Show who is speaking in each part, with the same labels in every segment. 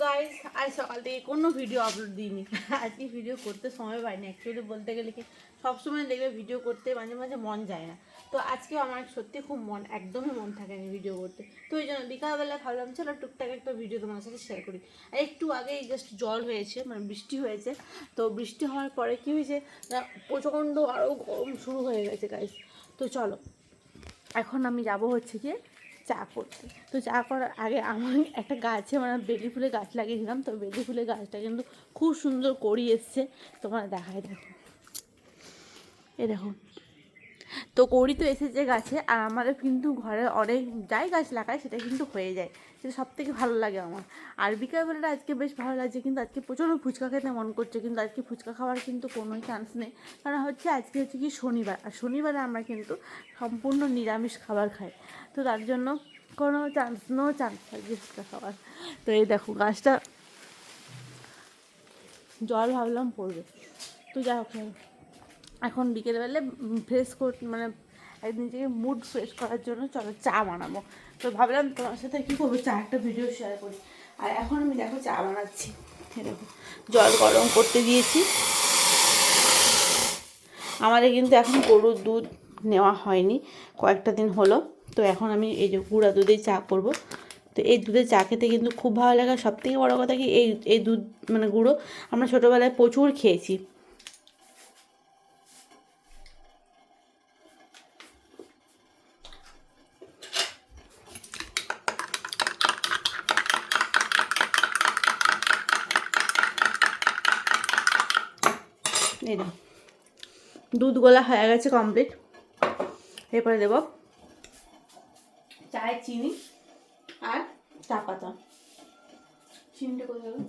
Speaker 1: Guys, আজ সকাল থেকে কোনো ভিডিও আপলোড দিইনি। আজকে ভিডিও করতে সময় পাইনি। অ্যাকচুয়ালি বলতে গেলে কি সবসময় দেখবে ভিডিও করতে মাঝে মাঝে মন যায় না। তো আজকেও আমার সত্যি খুব একদমই মন থাকেনি ভিডিও করতে। তো ওই জন্য বিকালবেলা ভাবলাম চলো টুকটাক একটা ভিডিও তোমার সাথে শেয়ার করি। আর একটু আগেই জাস্ট জল হয়েছে, মানে বৃষ্টি হয়েছে। তো বৃষ্টি হওয়ার পরে কী হয়েছে, প্রচণ্ড আরও গরম শুরু হয়ে গেছে গাইস। তো চলো এখন আমি যাব হচ্ছে গিয়ে চা করতে। তো চা করার আগে আমার একটা গাছে মানে বেলি ফুলের গাছ লাগিয়েছিলাম। তো বেলি ফুলের গাছটা কিন্তু খুব সুন্দর কড়ি এসছে, তোমার দেখায় দেখো, এ দেখো। তো কড়ি তো এসেছে গাছে, আর আমাদের কিন্তু ঘরে অনেক যাই গাছ লাগায় সেটা কিন্তু হয়ে যায়, সেটা সব থেকে ভালো লাগে আমার। আর বিকালবেলাটা আজকে বেশ ভালো লাগছে, কিন্তু আজকে প্রচণ্ড ফুচকা খেতে মন করছে, কিন্তু আজকে ফুচকা খাওয়ার কিন্তু কোনোই চান্স নেই। কারণ আজকে হচ্ছে কি শনিবার, আর শনিবারে আমরা কিন্তু সম্পূর্ণ নিরামিষ খাবার খাই। তো তার জন্য কোনো নো চান্স আজকে ফুচকা খাওয়ার। তো এই দেখো গাছটা জল ভাবলাম পড়বে। তো যাই হোক, এখন বিকেলবেলা ফ্রেশ মানে একদিন থেকে মুড ফ্রেশ করার জন্য চলো চা বানাবো। তো ভাবলাম তোমার সাথে কী করবো, চা একটা ভিডিও শেয়ার করি। আর এখন আমি দেখো চা বানাচ্ছি। দেখো জল গরম করতে দিয়েছি। আমাদের কিন্তু এখন গরুর দুধ নেওয়া হয়নি, কয়েকটা দিন হলো। তো এখন আমি এই যে গুঁড়া দুধেই চা করব। তো এই দুধের চা খেতে কিন্তু খুব ভালো লাগে। সবথেকে বড়ো কথা কি, এই দুধ মানে গুঁড়ো আমরা ছোটোবেলায় প্রচুর খেয়েছি। এই দাও, দুধ গোলা হয়ে গেছে কমপ্লিট। এরপরে দেব চায়ের চিনি আর চা পাতা। চিনিটা কোথায় দেবো?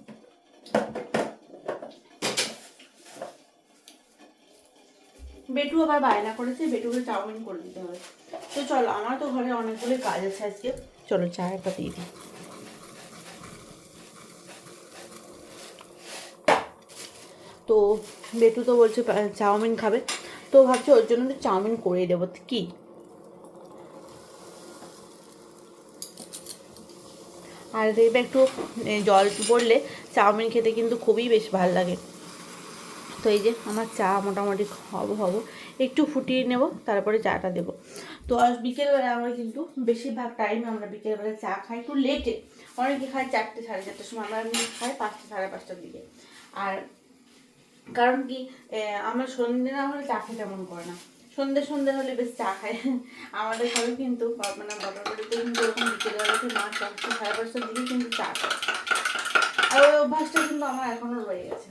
Speaker 1: বেটু আবার বায়না করেছে, বেটুকে চাউমিন করে দিতে হবে। তো চলো, আমার তো ঘরে অনেকগুলো কাজ আছে আজকে, চলো চা একটা দিয়ে দিই। তো বেটু তো বলছে চাউমিন খাবে, তো ভাবছি ওর জন্য তো চাউমিন করে দেবো কি। আর দেখবে একটু জল পড়লে চাউমিন খেতে কিন্তু খুবই বেশ ভালো লাগে। তো এই যে আমার চা মোটামুটি হবো একটু ফুটিয়ে নেব, তারপরে চাটা দেবো। তো আর বিকেলবেলা আমরা কিন্তু বেশিরভাগ টাইমে আমরা বিকেলবেলা চা খাই একটু লেটে। অনেকে খায় 4টে 4:30টার সময়, আমরা খাই 5টা 5:30টার দিকে। আর কারণ কি, আমরা সন্ধ্যে না হলে চা খেতে মন করে না। সন্ধ্যে হলে বেশ চা খায়। আমাদের ঘরে কিন্তু মানে বাবার বাড়িতে কিন্তু ওরকম বিকেলবেলাতে 5টা 5:30টার দিকে কিন্তু চা খায়। আর ওই অভ্যাসটা কিন্তু আমার এখনও রয়ে গেছে।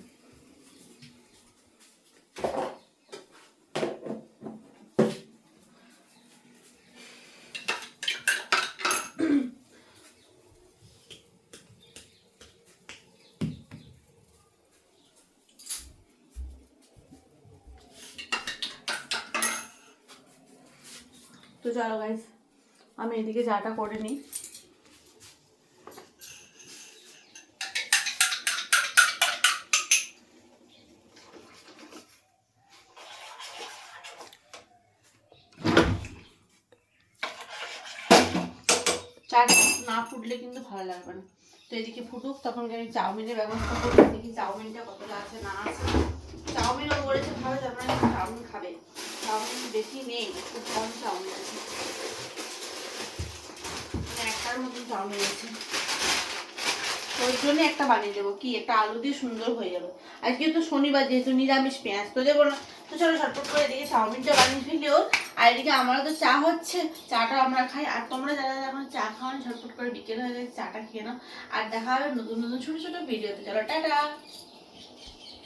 Speaker 1: তো চলো গাইস, আমি এদিকে চাটা করে নিই। চা না ফুটলে কিন্তু ভালো লাগবে না। তো এদিকে ফুটুক, তখন আমি চাউমিনের ব্যবস্থা করি। দেখি চাউমিনটা কতটা আছে না আছে। চাউমিনও বলেছে ভালো, তার মানে চাউমিন খাবে। চাউমিন বেশি নেই, খুব কম চাউমিন আছে, মানে একটার মতন চাউমিন আছে। ওই জন্য একটা বানিয়ে দেবো, কি একটা আলু দিয়ে সুন্দর হয়ে যাবে। আজকে তো শনিবার, যেহেতু নিরামিষ, পেঁয়াজ তো দেবো না। তো চলো ঝটপট করে এদিকে চাউমিনটা বানিয়ে ফেলেও, আর এদিকে আমারও তো চা হচ্ছে, চাটা আমরা খাই। আর তোমরা যারা এখন চা খাওয়ান, ঝটপট করে বিকেল হয়ে গেছে চাটা খেয়ে নাও। আর দেখা হবে নতুন নতুন ছোটো ছোটো ভিডিওতে। চলো টাটা।